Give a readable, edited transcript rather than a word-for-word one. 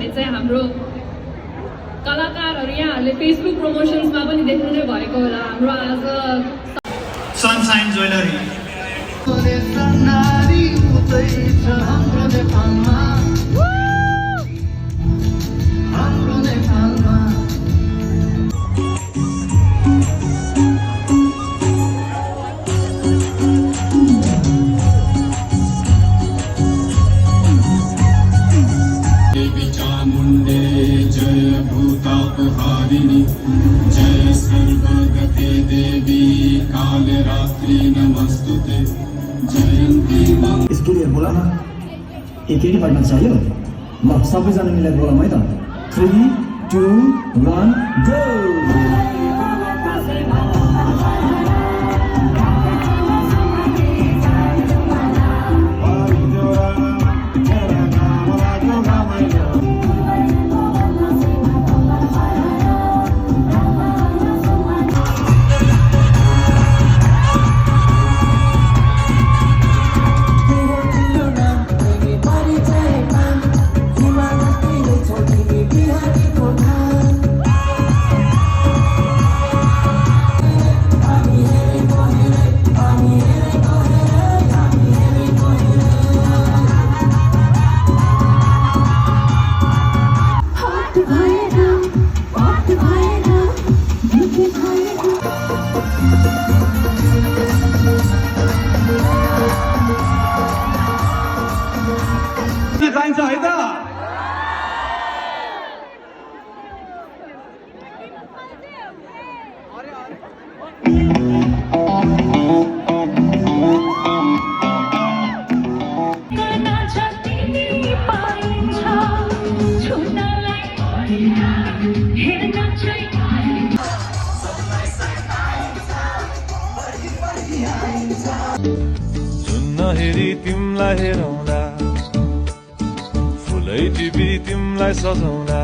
भन्ने चाहिँ हाम्रो कलाकारहरू यहाँहरूले फेसबुक प्रमोसन्समा पनि देख्नु नै भएको होला। हाम्रो आज सनसाइन ज्वेलरी जय सर्वगते देवी कालरात्रि नमस्तुते जयन्ती इसके लिए बोला ना एक ही पार्टनर चाहिए ल सबैजना मिलेर बोलाऊँ है त 3 2 1 गो चाहिन्छ है त हेरी तिमलाई हेरौँला फुलै टिपी तिमलाई सजाउँला